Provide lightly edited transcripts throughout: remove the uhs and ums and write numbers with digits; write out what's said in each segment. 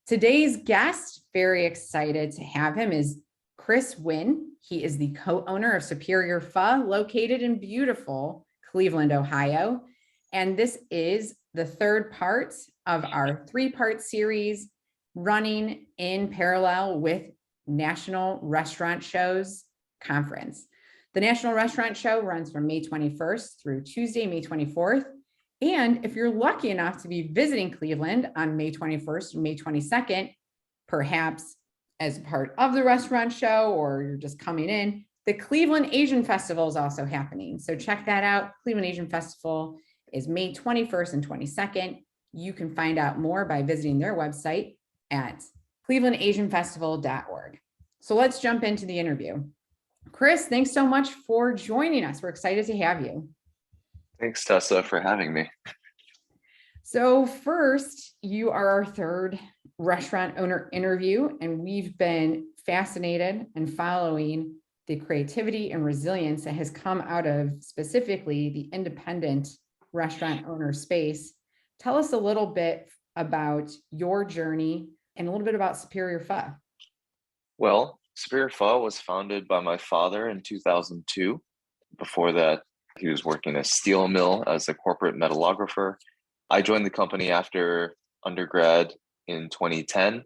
Today's guest, very excited to have him, is Chris Wynn. He is the co-owner of Superior Pho, located in beautiful Cleveland, Ohio. And this is the third part of our three-part series running in parallel with National Restaurant Show's conference. The National Restaurant Show runs from May 21st through Tuesday, May 24th. And if you're lucky enough to be visiting Cleveland on May 21st and May 22nd, perhaps as part of the restaurant show, or you're just coming in, the Cleveland Asian Festival is also happening. So check that out. Cleveland Asian Festival is May 21st and 22nd. You can find out more by visiting their website at clevelandasianfestival.org. So let's jump into the interview. Chris, thanks so much for joining us. We're excited to have you. Thanks, Tessa, for having me. So first, you are our third restaurant owner interview, and we've been fascinated and following the creativity and resilience that has come out of specifically the independent restaurant owner space. Tell us a little bit about your journey and a little bit about Superior Pho. Well, Superior Pho was founded by my father in 2002. Before that, he was working a steel mill as a corporate metallographer. I joined the company after undergrad in 2010.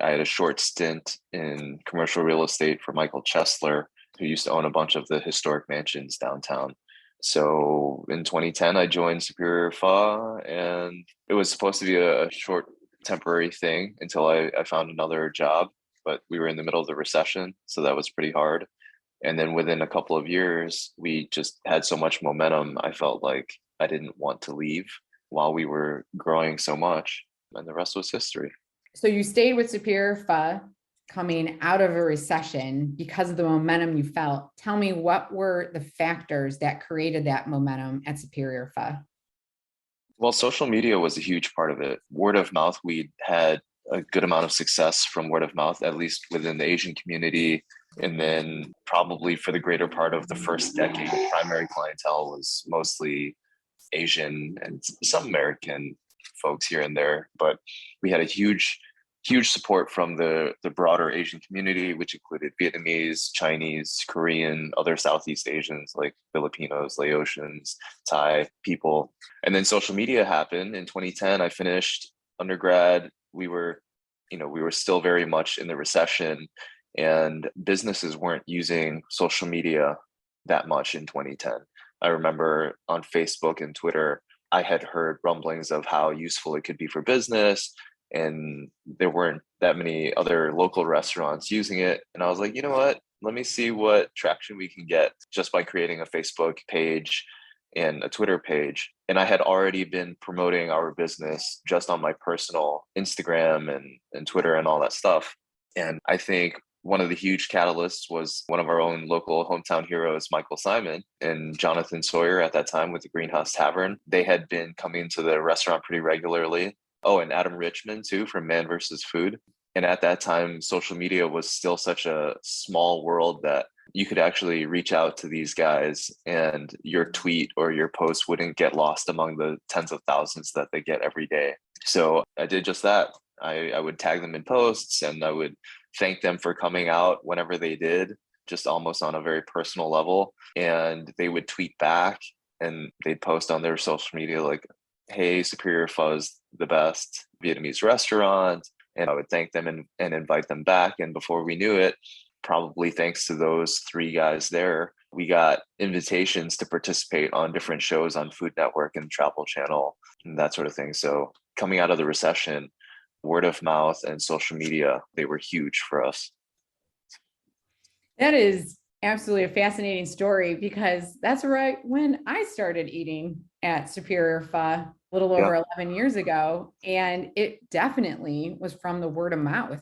I had a short stint in commercial real estate for Michael Chesler, who used to own a bunch of the historic mansions downtown. So in 2010, I joined Superior Pho, and it was supposed to be a short temporary thing until I found another job. But we were in the middle of the recession, so that was pretty hard. And then within a couple of years, we just had so much momentum. I felt like I didn't want to leave while we were growing so much. And the rest was history. So you stayed with Superior Pho coming out of a recession because of the momentum you felt. Tell me, what were the factors that created that momentum at Superior Pho? Well, social media was a huge part of it. Word of mouth, we had a good amount of success from word of mouth, at least within the Asian community. And then probably for the greater part of the first decade, the primary clientele was mostly Asian and some American folks here and there. But we had a huge support from the broader Asian community, which included Vietnamese, Chinese, Korean, other Southeast Asians like Filipinos, Laotians, Thai people. And then social media happened in 2010. I finished undergrad. We were still very much in the recession, and businesses weren't using social media that much in 2010. I remember on Facebook and Twitter, I had heard rumblings of how useful it could be for business, and there weren't that many other local restaurants using it. And I was like, you know what? Let me see what traction we can get just by creating a Facebook page and a Twitter page. And I had already been promoting our business just on my personal Instagram and Twitter and all that stuff. And I think one of the huge catalysts was one of our own local hometown heroes, Michael Simon and Jonathan Sawyer at that time with the Greenhouse Tavern. They had been coming to the restaurant pretty regularly. Oh, and Adam Richman too from Man vs. Food. And at that time, social media was still such a small world that you could actually reach out to these guys and your tweet or your post wouldn't get lost among the tens of thousands that they get every day. So I did just that. I would tag them in posts and I would thank them for coming out whenever they did, just almost on a very personal level. And they would tweet back and they'd post on their social media like, hey, Superior Pho is the best Vietnamese restaurant. And I would thank them and invite them back. And before we knew it, probably thanks to those three guys there, we got invitations to participate on different shows on Food Network and Travel Channel and that sort of thing. So coming out of the recession, word of mouth and social media, they were huge for us. That is absolutely a fascinating story, because that's right when I started eating at Superior Pho a little over 11 years ago. And it definitely was from the word of mouth.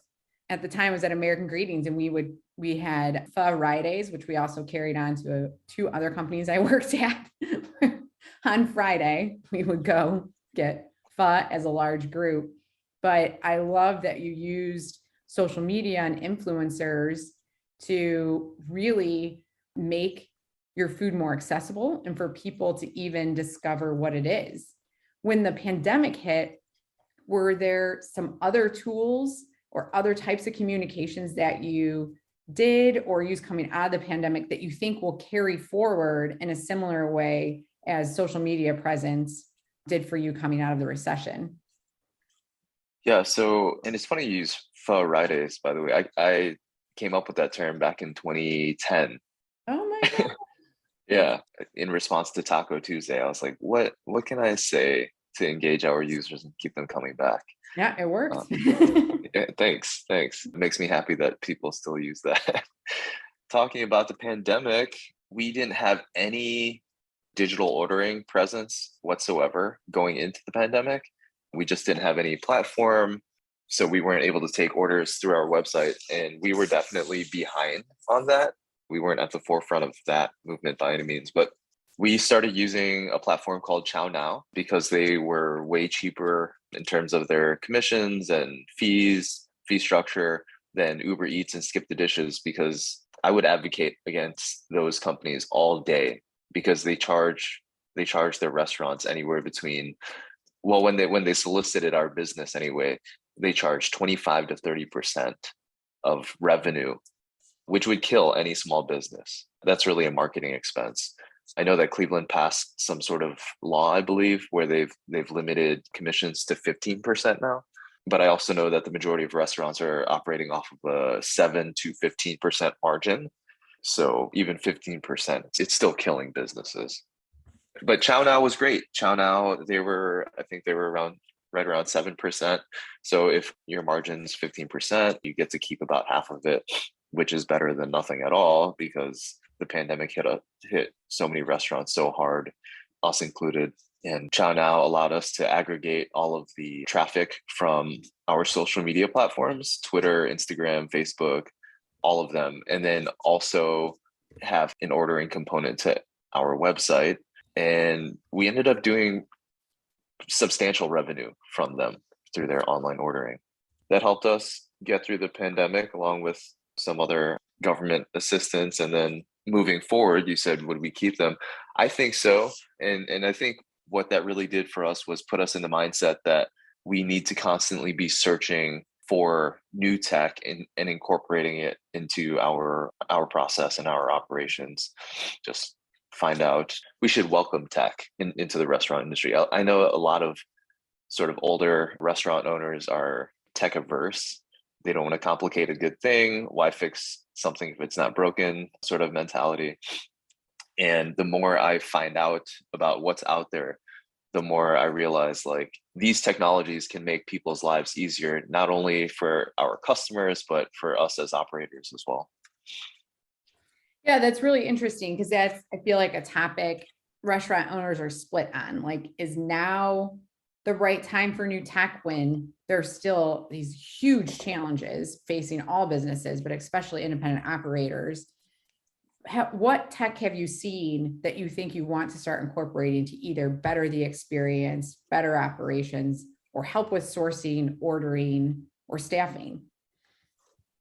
At the time, I was at American Greetings, and we had Pho Fridays, which we also carried on to two other companies I worked at. On Friday, we would go get pho as a large group. But I love that you used social media and influencers to really make your food more accessible and for people to even discover what it is. When the pandemic hit, Were there some other tools or other types of communications that you did or use coming out of the pandemic that you think will carry forward in a similar way as social media presence did for you coming out of the recession? Yeah, so, and it's funny you use pho Fridays, by the way. I came up with that term back in 2010. Oh my God. Yeah, in response to Taco Tuesday, I was like, what can I say to engage our users and keep them coming back? Yeah, it worked. Um, yeah, thanks. It makes me happy that people still use that. Talking about the pandemic, we didn't have any digital ordering presence whatsoever going into the pandemic. We just didn't have any platform. So we weren't able to take orders through our website. And we were definitely behind on that. We weren't at the forefront of that movement by any means. But we started using a platform called Chow Now because they were way cheaper in terms of their commissions and fee structure than Uber Eats and Skip the Dishes, because I would advocate against those companies all day because they charge their restaurants anywhere between, well, when they solicited our business anyway, they charged 25 to 30% of revenue, which would kill any small business. That's really a marketing expense. I know that Cleveland passed some sort of law, I believe, where they've limited commissions to 15% now. But I also know that the majority of restaurants are operating off of a 7 to 15% margin. So even 15%, it's still killing businesses. But Chow Now was great. Chow Now, I think they were right around 7%. So if your margin's 15%, you get to keep about half of it, which is better than nothing at all, because the pandemic hit so many restaurants so hard, us included. And Chow Now allowed us to aggregate all of the traffic from our social media platforms, Twitter, Instagram, Facebook, all of them, and then also have an ordering component to our website. And we ended up doing substantial revenue from them through their online ordering. That helped us get through the pandemic, along with some other government assistance. And then moving forward, you said, would we keep them? I think so. And I think what that really did for us was put us in the mindset that we need to constantly be searching for new tech and incorporating it into our process and our operations. Just find out, we should welcome tech into the restaurant industry. I know a lot of sort of older restaurant owners are tech averse. They don't want to complicate a good thing. Why fix something if it's not broken, sort of mentality. And the more I find out about what's out there, the more I realize like these technologies can make people's lives easier, not only for our customers, but for us as operators as well. Yeah, that's really interesting because that's, I feel like, a topic restaurant owners are split on. Like, is now the right time for new tech when there's still these huge challenges facing all businesses, but especially independent operators? What tech have you seen that you think you want to start incorporating to either better the experience, better operations, or help with sourcing, ordering, or staffing?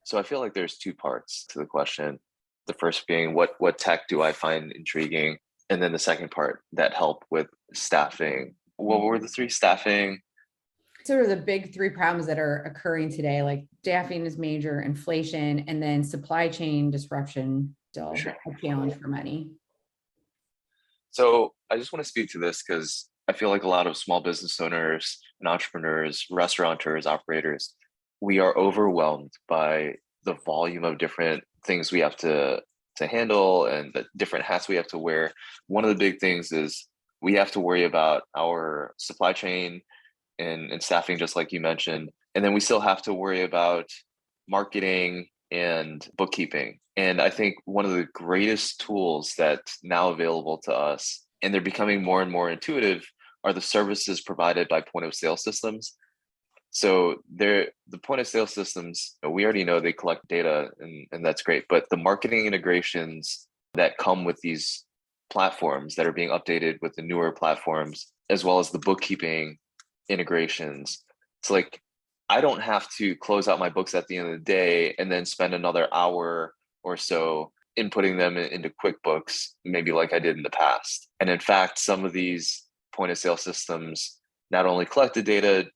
So I feel like there's two parts to the question. The first being what tech do I find intriguing? And then the second part, that help with staffing. What were the three? Staffing. Sort of the big three problems that are occurring today, like staffing is major, inflation, and then supply chain disruption, still Sure. a challenge for many. So I just want to speak to this because I feel like a lot of small business owners and entrepreneurs, restaurateurs, operators, we are overwhelmed by the volume of different things we have to handle and the different hats we have to wear. One of the big things is we have to worry about our supply chain and staffing, just like you mentioned. And then we still have to worry about marketing and bookkeeping. And I think one of the greatest tools that's now available to us, and they're becoming more and more intuitive, are the services provided by point of sale systems. So the point of sale systems, we already know they collect data and that's great, but the marketing integrations that come with these platforms that are being updated with the newer platforms, as well as the bookkeeping integrations, it's like I don't have to close out my books at the end of the day and then spend another hour or so inputting them into QuickBooks, maybe like I did in the past. And in fact, some of these point of sale systems not only collect the data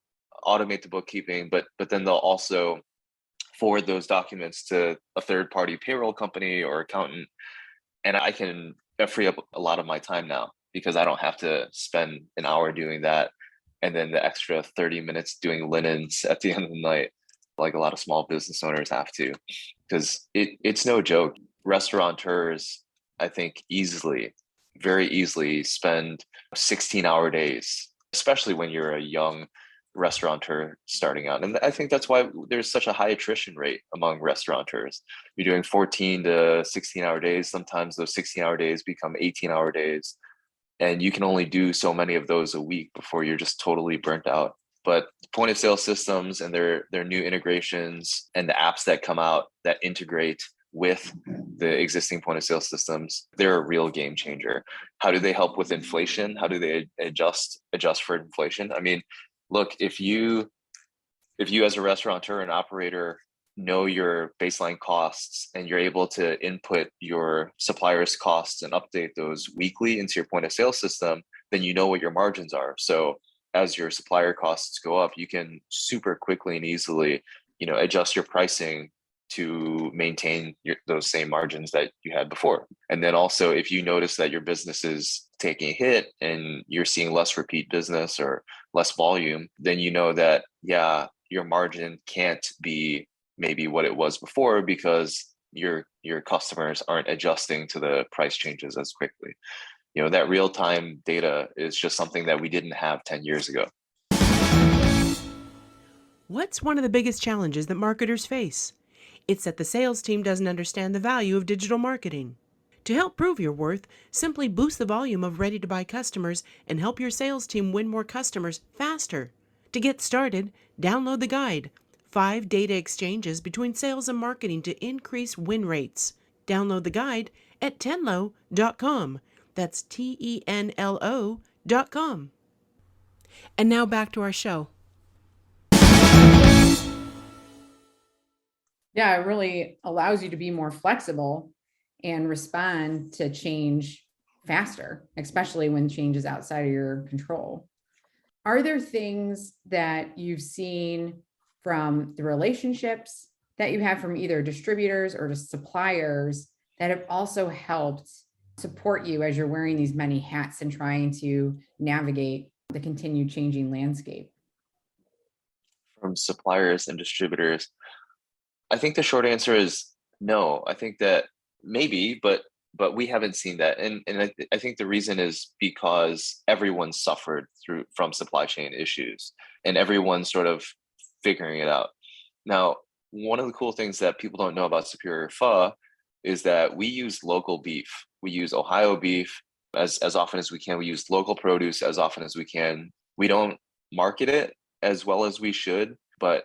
automate the bookkeeping, but then they'll also forward those documents to a third party payroll company or accountant. And I can free up a lot of my time now because I don't have to spend an hour doing that and then the extra 30 minutes doing linens at the end of the night, like a lot of small business owners have to. Because it's no joke. Restaurateurs, I think, very easily spend 16-hour days, especially when you're a young restaurateur starting out. And I think that's why there's such a high attrition rate among restaurateurs. You're doing 14 to 16-hour days. Sometimes those 16-hour days become 18-hour days. And you can only do so many of those a week before you're just totally burnt out. But point of sale systems and their new integrations and the apps that come out that integrate with the existing point of sale systems, they're a real game changer. How do they help with inflation? How do they adjust for inflation? I mean, look, if you as a restaurateur and operator know your baseline costs and you're able to input your suppliers' costs and update those weekly into your point of sale system, then you know what your margins are. So as your supplier costs go up, you can super quickly and easily, adjust your pricing to maintain those same margins that you had before. And then also, if you notice that your business is taking a hit and you're seeing less repeat business or less volume, then you know that, yeah, your margin can't be maybe what it was before because your customers aren't adjusting to the price changes as quickly. That real-time data is just something that we didn't have 10 years ago. What's one of the biggest challenges that marketers face? It's that the sales team doesn't understand the value of digital marketing. To help prove your worth, simply boost the volume of ready-to-buy customers and help your sales team win more customers faster. To get started, download the guide, 5 Data Exchanges Between Sales and Marketing to Increase Win Rates. Download the guide at tenlo.com. That's TENLO.com. And now back to our show. Yeah, it really allows you to be more flexible and respond to change faster, especially when change is outside of your control. Are there things that you've seen from the relationships that you have from either distributors or just suppliers that have also helped support you as you're wearing these many hats and trying to navigate the continued changing landscape? From suppliers and distributors, I think the short answer is no. I think that maybe, but we haven't seen that. And I think the reason is because everyone suffered from supply chain issues and everyone's sort of figuring it out. Now, one of the cool things that people don't know about Superior Pho is that we use local beef. We use Ohio beef as often as we can. We use local produce as often as we can. We don't market it as well as we should, but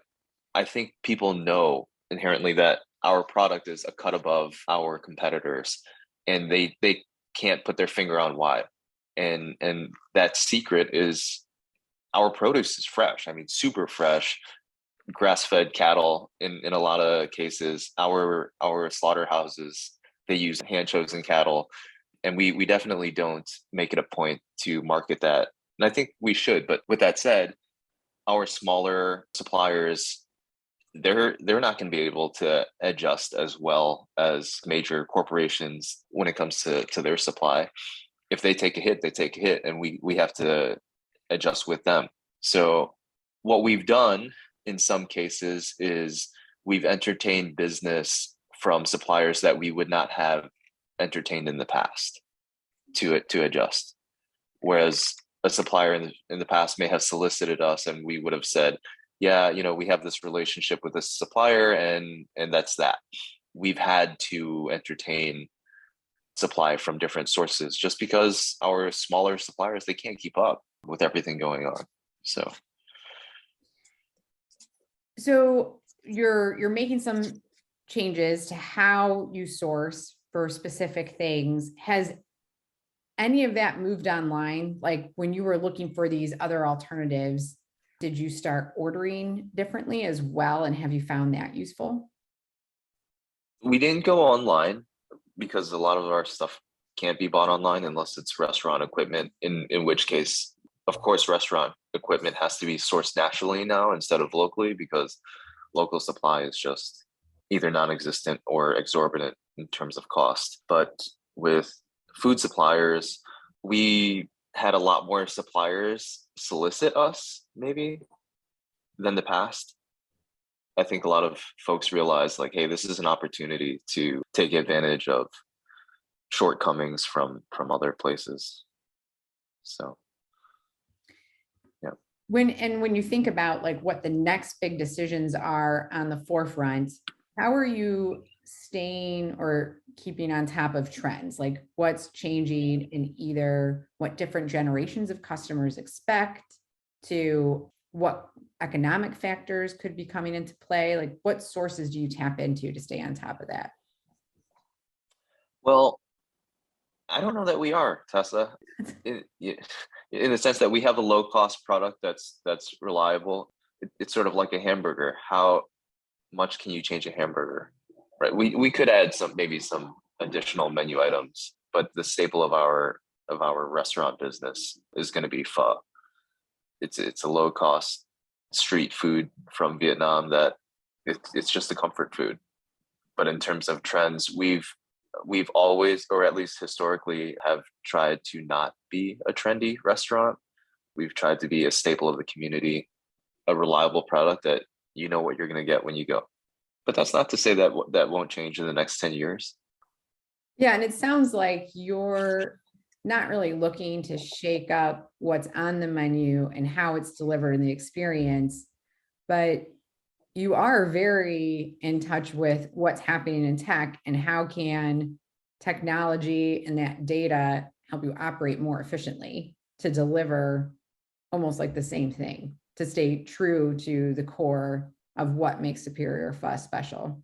I think people know inherently that our product is a cut above our competitors, and they can't put their finger on why. And that secret is our produce is fresh. I mean, super fresh, grass-fed cattle in a lot of cases. Our slaughterhouses, they use hand-chosen cattle, and we definitely don't make it a point to market that. And I think we should. But with that said, our smaller suppliers, they're not going to be able to adjust as well as major corporations when it comes to their supply. If they take a hit, they take a hit, and we have to adjust with them. So what we've done in some cases is we've entertained business from suppliers that we would not have entertained in the past to adjust. Whereas a supplier in the past may have solicited us and we would have said, yeah, we have this relationship with this supplier and that's that. We've had to entertain supply from different sources just because our smaller suppliers, they can't keep up with everything going on. So you're making some changes to how you source for specific things. Has any of that moved online? Like when you were looking for these other alternatives, did you start ordering differently as well? And have you found that useful? We didn't go online because a lot of our stuff can't be bought online unless it's restaurant equipment, in which case Of course, restaurant equipment has to be sourced nationally now instead of locally, because local supply is just either non-existent or exorbitant in terms of cost. But with food suppliers, we had a lot more suppliers solicit us maybe than the past. I think a lot of folks realize like, hey, this is an opportunity to take advantage of shortcomings from other places. So yeah. When you think about like what the next big decisions are on the forefront, how are you staying or keeping on top of trends? Like what's changing in either what different generations of customers expect to what economic factors could be coming into play? Like what sources do you tap into to stay on top of that? Well, I don't know that we are, Tessa, in the sense that we have a low cost product that's reliable. It's sort of like a hamburger. How much can you change a hamburger, right? We could add maybe some additional menu items, but the staple of our restaurant business is going to be pho. It's a low cost street food from Vietnam that it's just a comfort food. But in terms of trends, we've always, or at least historically, have tried to not be a trendy restaurant. We've tried to be a staple of the community, a reliable product that you know what you're going to get when you go. But that's not to say that that won't change in the next 10 years. Yeah, and it sounds like you're not really looking to shake up what's on the menu and how it's delivered in the experience, but you are very in touch with what's happening in tech and how can technology and that data help you operate more efficiently to deliver almost like the same thing, to stay true to the core of what makes Superior Pho special.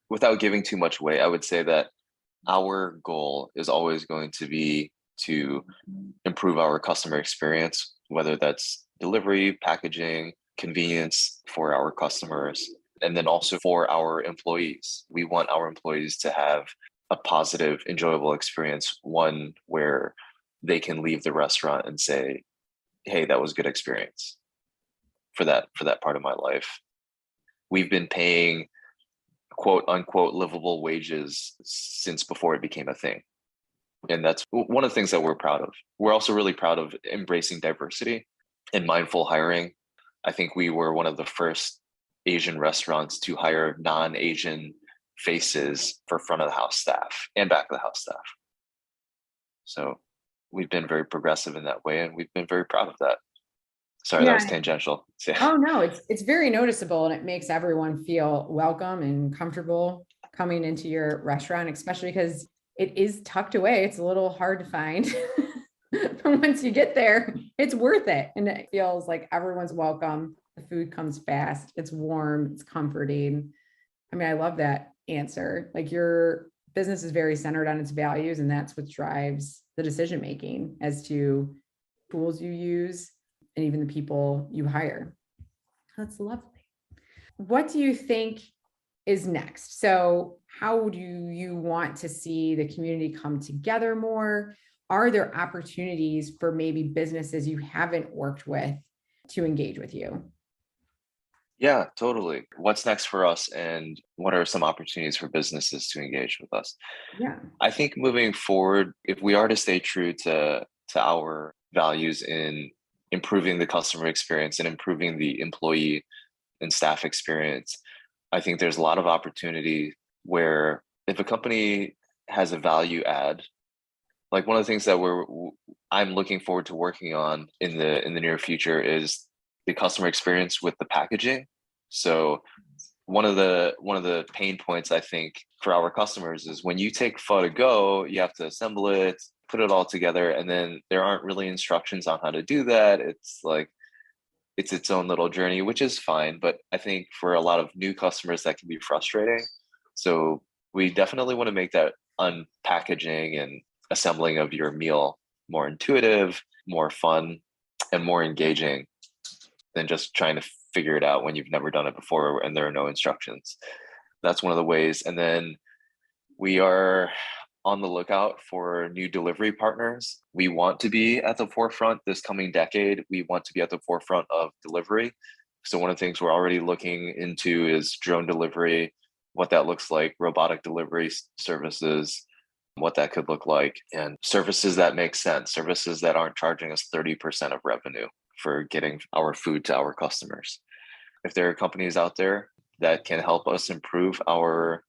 Without giving too much away, I would say that our goal is always going to be to improve our customer experience, whether that's delivery, packaging, convenience for our customers, and then also for our employees. We want our employees to have a positive, enjoyable experience, one where they can leave the restaurant and say, hey, that was a good experience for that part of my life. We've been paying quote unquote livable wages since before it became a thing. And that's one of the things that we're proud of. We're also really proud of embracing diversity and mindful hiring. I think we were one of the first Asian restaurants to hire non-Asian faces for front of the house staff and back of the house staff. So we've been very progressive in that way, and we've been very proud of that. Sorry, that was tangential. Oh no, it's very noticeable, and it makes everyone feel welcome and comfortable coming into your restaurant, especially because it is tucked away. It's a little hard to find. But once you get there, it's worth it. And it feels like everyone's welcome. The food comes fast. It's warm. It's comforting. I mean, I love that answer. Like your business is very centered on its values, and that's what drives the decision making as to tools you use and even the people you hire. That's lovely. What do you think is next? So how do you want to see the community come together more? Are there opportunities for maybe businesses you haven't worked with to engage with you? Yeah, totally. What's next for us, and what are some opportunities for businesses to engage with us? Yeah. I think moving forward, if we are to stay true to our values in improving the customer experience and improving the employee and staff experience, I think there's a lot of opportunity where if a company has a value add, like one of the things that I'm looking forward to working on in the near future is the customer experience with the packaging. So one of the pain points I think for our customers is when you take pho to go, you have to assemble it, put it all together, and then there aren't really instructions on how to do that. It's like it's its own little journey, which is fine, but I think for a lot of new customers that can be frustrating. So we definitely want to make that unpackaging and assembling of your meal more intuitive, more fun, and more engaging than just trying to figure it out when you've never done it before and there are no instructions. That's one of the ways. And then we are on the lookout for new delivery partners. We want to be at the forefront this coming decade. We want to be at the forefront of delivery. So one of the things we're already looking into is drone delivery, what that looks like, robotic delivery services, what that could look like, and services that make sense, services that aren't charging us 30% of revenue for getting our food to our customers. If there are companies out there that can help us improve our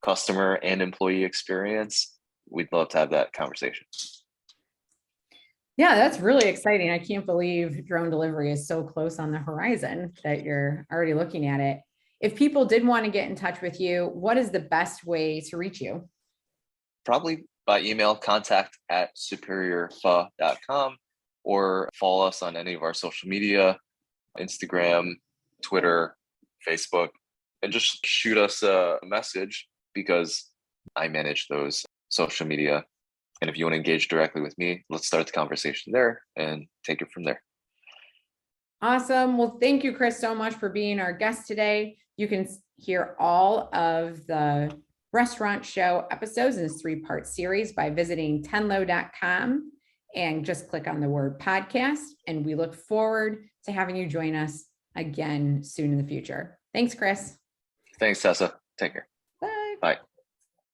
customer and employee experience, we'd love to have that conversation. Yeah, that's really exciting. I can't believe drone delivery is so close on the horizon that you're already looking at it. If people did want to get in touch with you, what is the best way to reach you? Probably by email, contact@superiorpho.com, or follow us on any of our social media, Instagram, Twitter, Facebook, and just shoot us a message because I manage those social media. And if you want to engage directly with me, let's start the conversation there and take it from there. Awesome. Well, thank you, Chris, so much for being our guest today. You can hear all of the Restaurant Show episodes in this 3-part series by visiting tenlo.com and just click on the word podcast. And we look forward to having you join us again soon in the future. Thanks, Chris. Thanks, Tessa. Take care. Bye. Bye.